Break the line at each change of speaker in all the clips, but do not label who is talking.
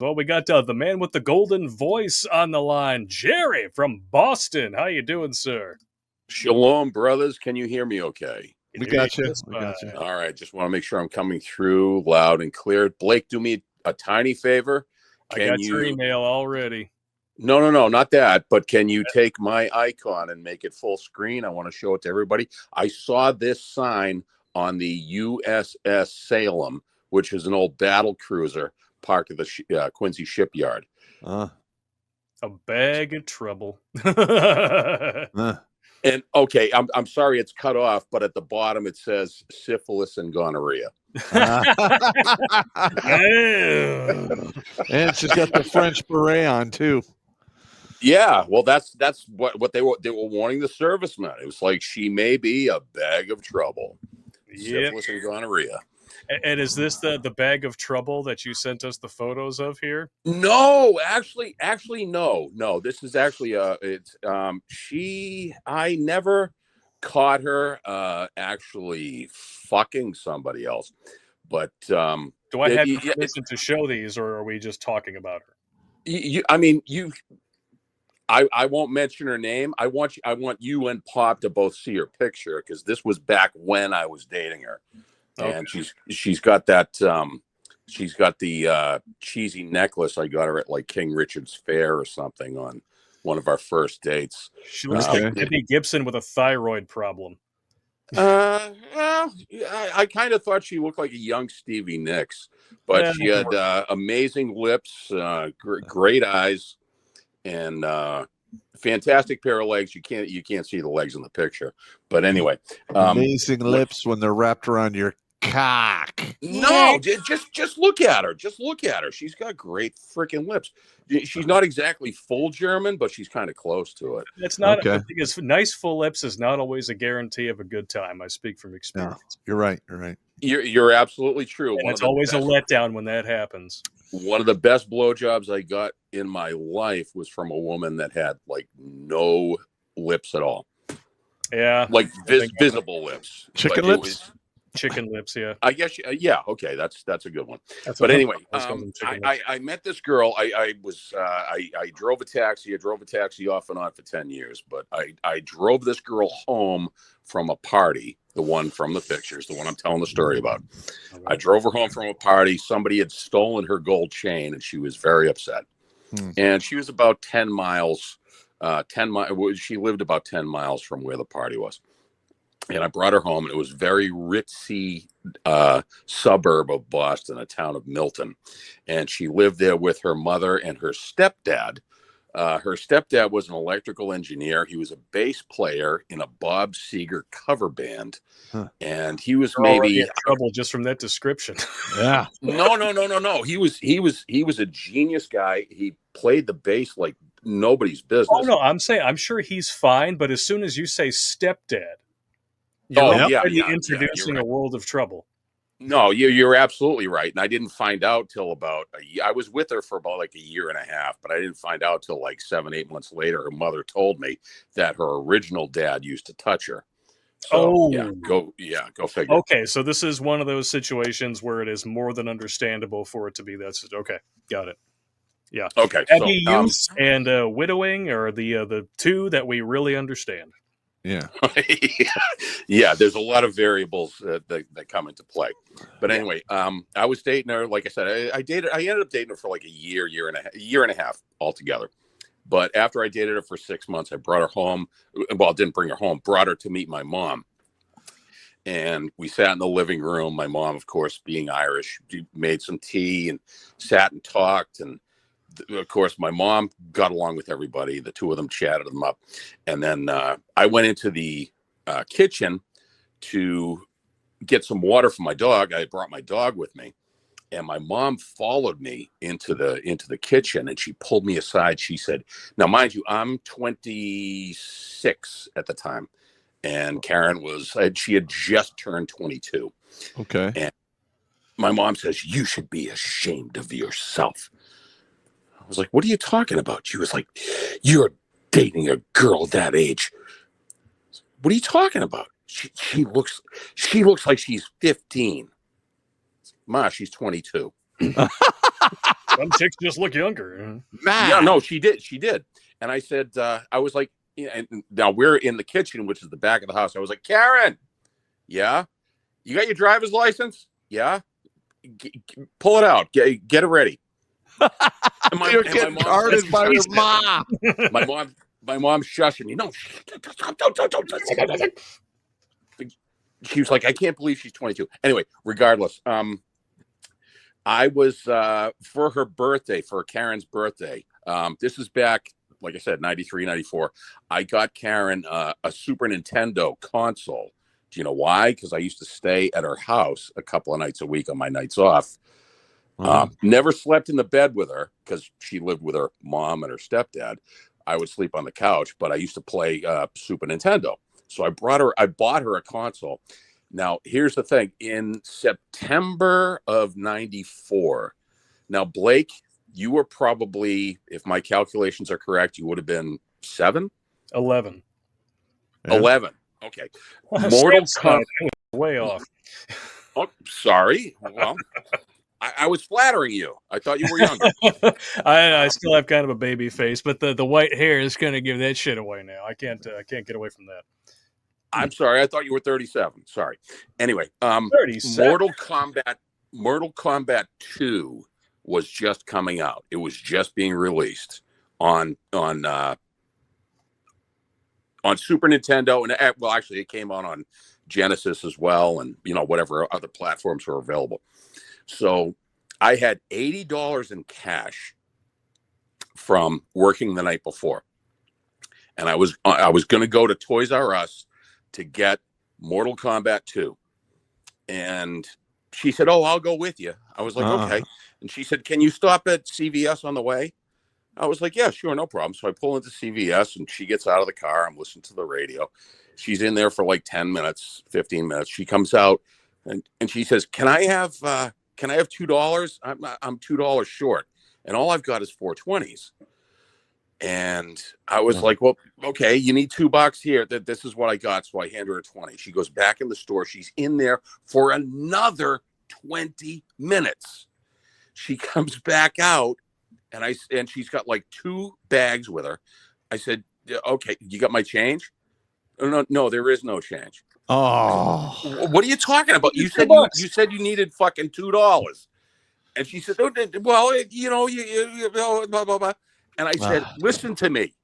Well, we got the man with the golden voice on the line, Gerry from Boston. How you doing, sir?
Shalom, brothers. Can you hear me okay?
We got you. We
Fine.
got you.
All right. Just want to make sure I'm coming through loud and clear. Blake, do me a tiny favor.
I got your email already.
No, not that. But can you take my icon and make it full screen? I want to show it to everybody. I saw this sign on the USS Salem, which is an old battle cruiser parked at the Quincy shipyard.
A bag of trouble.
And okay, I'm sorry it's cut off, but at the bottom it says syphilis and gonorrhea.
And she's got the French beret on too.
Yeah, well, that's what they were warning the servicemen. It was like she may be a bag of trouble.
Yep.
Syphilis and gonorrhea. And
is this the bag of trouble that you sent us the photos of here?
No, actually, no. This is actually I never caught her actually fucking somebody else. But
do I have permission to show these, or are we just talking about her?
I won't mention her name. I want you and Pop to both see her picture, because this was back when I was dating her. Okay. And she's got that she's got the cheesy necklace I got her at like King Richard's Fair or something on one of our first dates.
She looks like Debbie Gibson with a thyroid problem.
Well, I kind of thought she looked like a young Stevie Nicks, but she had amazing lips, great eyes, and fantastic pair of legs. You can't see the legs in the picture, but anyway,
amazing lips when they're wrapped around your cock.
No, just look at her. Just look at her. She's got great freaking lips. She's not exactly full German, but she's kind of close to it.
It's not. Okay. Nice full lips is not always a guarantee of a good time. I speak from experience.
No, you're right.
You're absolutely true.
And it's always a letdown when that happens.
One of the best blowjobs I got in my life was from a woman that had like no lips at all.
Yeah,
like visible lips.
Chicken lips.
Chicken lips, yeah.
I guess, yeah. Okay, that's a good one. But anyway, I met this girl. I drove a taxi. I drove a taxi off and on for 10 years. But I drove this girl home from a party, the one from the pictures, the one I'm telling the story about. Right. I drove her home from a party. Somebody had stolen her gold chain, and she was very upset. And she was about 10 miles. She lived about 10 miles from where the party was. And I brought her home, and it was very ritzy suburb of Boston, a town of Milton. And she lived there with her mother and her stepdad. Her stepdad was an electrical engineer. He was a bass player in a Bob Seger cover band. And he was maybe
in trouble just from that description.
Yeah.
No. He was a genius guy. He played the bass like nobody's business.
Oh no, I'm sure he's fine, but as soon as you say stepdad, you're introducing a world of trouble.
No, you're absolutely right. And I didn't find out till about I was with her for about like a year and a half, but I didn't find out till like 7-8 months later. Her mother told me that her original dad used to touch her. So, go figure.
Okay, so this is one of those situations where it is more than understandable for it to be that. Okay, got it. Yeah.
Okay.
Heavy use and widowing are the two that we really understand.
Yeah.
Yeah, there's a lot of variables that come into play. But anyway, I was dating her. Like I said, I ended up dating her for like a year and a half altogether. But after I dated her for 6 months, I brought her home. Well, didn't bring her home, brought her to meet my mom. And we sat in the living room. My mom, of course, being Irish, made some tea and sat and talked. And of course, my mom got along with everybody. The two of them chatted them up. And then I went into the kitchen to get some water for my dog. I brought my dog with me. And my mom followed me into the kitchen, and she pulled me aside. She said, now, mind you, I'm 26 at the time. And Karen she had just turned 22.
Okay.
And my mom says, you should be ashamed of yourself. I was like, what are you talking about? She was like, you're dating a girl that age. What are you talking about? She looks like she's 15. Ma, she's 22.
Some chicks just look younger.
Yeah, no, she did. And I said, I was like, and now we're in the kitchen, which is the back of the house. I was like, Karen, yeah, you got your driver's license? Yeah, pull it out, get it ready.
You're getting guarded by your mom.
My mom's shushing me. No, don't. She was like, I can't believe she's 22. Anyway, regardless, I was for her birthday, for Karen's birthday. This is back, like I said, 93, 94. I got Karen a Super Nintendo console. Do you know why? Because I used to stay at her house a couple of nights a week on my nights off. Never slept in the bed with her because she lived with her mom and her stepdad. I would sleep on the couch, but I used to play Super Nintendo. So I bought her a console. Now, here's the thing. In September of 94, now, Blake, you were probably, if my calculations are correct, you would have been 7?
11.
Yeah. 11. Okay. Mortal Kombat.
Way off.
Oh, sorry. Well, I was flattering you. I thought you were younger.
I still have kind of a baby face, but the white hair is going to give that shit away now. I can't get away from that.
I'm sorry. I thought you were 37. Sorry. Anyway,
37.
Mortal Kombat 2 was just coming out. It was just being released on Super Nintendo, and well, actually, it came out on Genesis as well, and whatever other platforms were available. So I had $80 in cash from working the night before, and I was going to go to Toys R Us to get Mortal Kombat 2, and she said, "Oh, I'll go with you." I was like, "Okay," and she said, "Can you stop at CVS on the way?" I was like, "Yeah, sure, no problem." So I pull into CVS, and she gets out of the car. I'm listening to the radio. She's in there for like 10 minutes, 15 minutes. She comes out, and she says, "Can I have $2? I'm $2 short, and all I've got is 420s." And I was like, "Well, okay, you need $2 here. This is what I got." So I hand her a 20. She goes back in the store. She's in there for another 20 minutes. She comes back out, and she's got like 2 bags with her. I said, "Okay, you got my change?" No, there is no change.
Oh,
what are you talking about? You said you needed fucking $2. And she said, "Oh, well, you blah, blah, blah." And I said, "Listen to me.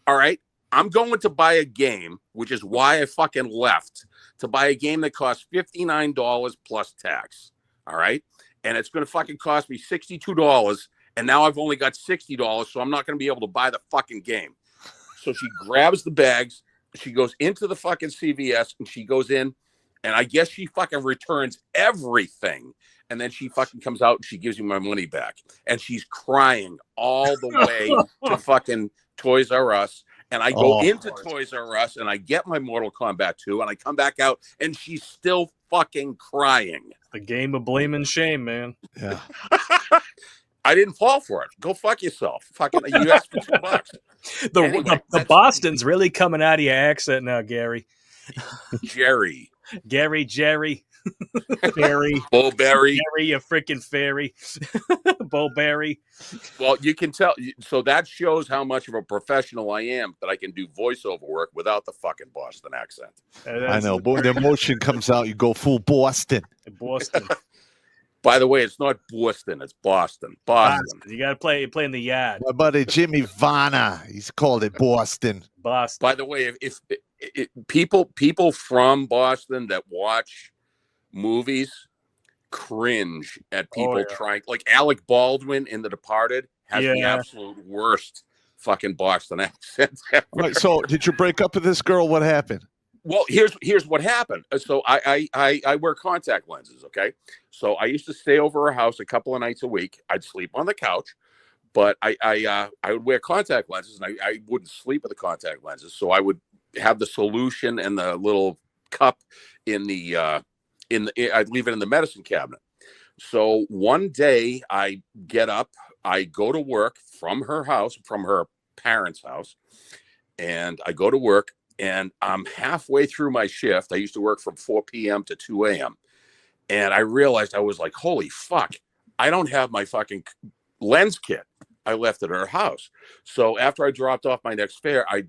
All right. I'm going to buy a game, which is why I fucking left, to buy a game that costs $59 plus tax. All right. And it's going to fucking cost me $62. And now I've only got $60. So I'm not going to be able to buy the fucking game." So she grabs the bags. She goes into the fucking CVS, and she goes in, and I guess she fucking returns everything. And then she fucking comes out and she gives me my money back. And she's crying all the way to fucking Toys R Us. And I go into Toys R Us and I get my Mortal Kombat 2, and I come back out and she's still fucking crying.
The game of blame and shame, man.
Yeah.
I didn't fall for it. Go fuck yourself. Fucking, you asked for $2.
The Boston's really coming out of your accent now, Gary.
Jerry.
Fairy.
Bo Berry.
Gary, a freaking fairy. Bo Berry.
Well, you can tell. So that shows how much of a professional I am, that I can do voiceover work without the fucking Boston accent.
I know. But when the emotion comes out, you go full Boston.
Boston.
By the way, it's not Boston. It's Boston. Boston.
You got to play in the yard.
My buddy Jimmy Vanna, he's called it Boston.
Boston.
By the way, if people from Boston that watch movies cringe at people trying, like Alec Baldwin in The Departed has the absolute worst fucking Boston accent ever.
Right. So, did you break up with this girl? What happened?
Well, here's what happened. So I wear contact lenses. Okay, so I used to stay over her house a couple of nights a week. I'd sleep on the couch, but I would wear contact lenses, and I wouldn't sleep with the contact lenses. So I would have the solution and the little cup in the I'd leave it in the medicine cabinet. So one day I get up, I go to work from her house, from her parents' house, and I go to work. And I'm halfway through my shift. I used to work from 4 p.m. to 2 a.m. And I realized, I was like, holy fuck, I don't have my fucking lens kit. I left it at her house. So after I dropped off my next fare, I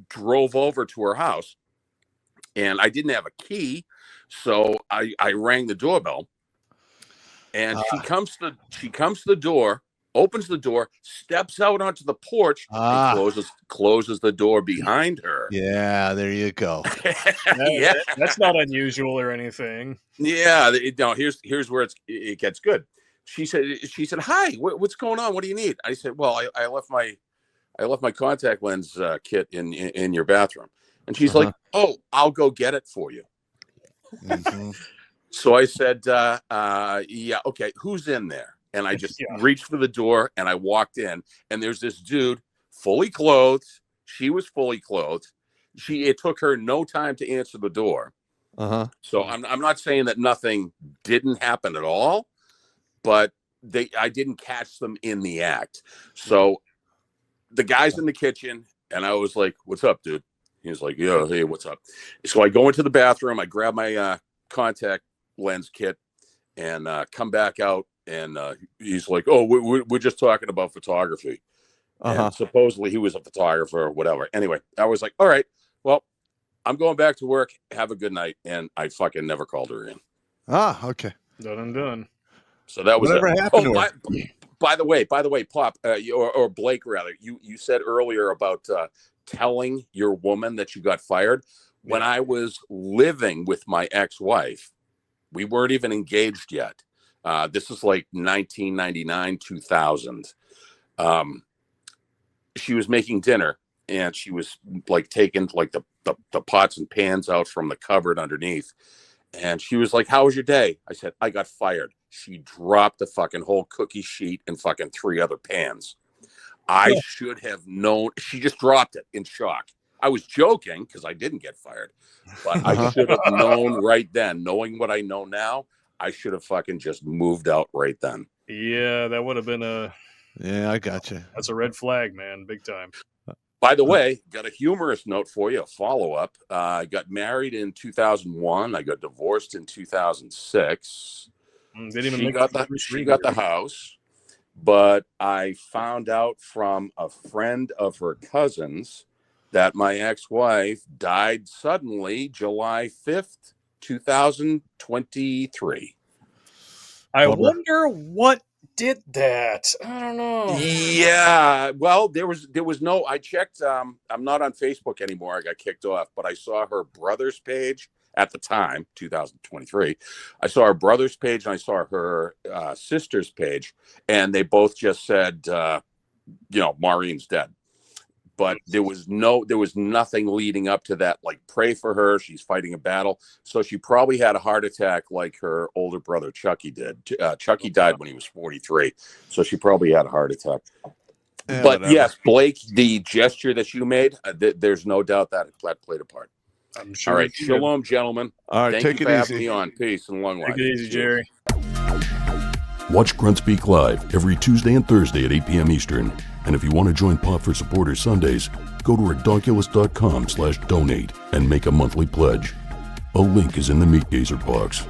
drove over to her house, and I didn't have a key. So I rang the doorbell, and she comes to the door, opens the door, steps out onto the porch, and closes the door behind her.
Yeah, there you go.
Yeah,
that's not unusual or anything.
Yeah, no. Here's where it gets good. She said, "Hi, what's going on? What do you need?" I said, "Well, I left my contact lens kit in your bathroom." And she's like, "Oh, I'll go get it for you."
Mm-hmm.
So I said, "Yeah, okay. Who's in there?" And I just reached for the door, and I walked in, and there's this dude, fully clothed. She was fully clothed. It took her no time to answer the door. So I'm not saying that nothing didn't happen at all, but I didn't catch them in the act. So the guy's in the kitchen, and I was like, "What's up, dude?" He was like, "Yeah, hey, what's up?" So I go into the bathroom, I grab my contact lens kit, and come back out, and he's like, "Oh, we're just talking about photography." And supposedly he was a photographer or whatever. Anyway, I was like, "All right, well, I'm going back to work. Have a good night." And I fucking never called her in.
Okay.
Done and done.
So that was
whatever happened to her.
By the way, Pop, or Blake rather, you said earlier about telling your woman that you got fired. When I was living with my ex-wife, we weren't even engaged yet. This is like 1999, 2000. She was making dinner, and she was like taking like the pots and pans out from the cupboard underneath. And she was like, "How was your day?" I said, "I got fired." She dropped the fucking whole cookie sheet and fucking 3 other pans. I should have known. She just dropped it in shock. I was joking because I didn't get fired, but I should have known right then. Knowing what I know now, I should have fucking just moved out right then.
Yeah, that would have been
I got you.
That's a red flag, man, big time.
By the way, got a humorous note for you, a follow-up. I got married in 2001. I got divorced in 2006. She got the house, but I found out from a friend of her cousin's that my ex-wife died suddenly July 5th, 2023.
I wonder what did that. I don't know.
Yeah, well, there was no. I checked. I'm not on Facebook anymore. I got kicked off, but I saw her brother's page at the time, 2023. I saw her brother's page, and I saw her sister's page, and they both just said, Maureen's dead. But there was nothing leading up to that. Like, pray for her. She's fighting a battle. So she probably had a heart attack like her older brother Chucky did. Chucky died when he was 43. So she probably had a heart attack. Yeah, but whatever. Yes, Blake, the gesture that you made, there's no doubt that played a part.
I'm sure.
All right. Shalom, gentlemen.
All right.
Thank you for having me on. Peace and long life.
Take it easy, Jerry.
Watch Grunt Speak live every Tuesday and Thursday at 8 p.m. Eastern. And if you want to join Pop for Supporters Sundays, go to redonkulous.com/donate and make a monthly pledge. A link is in the Meat Gazer box.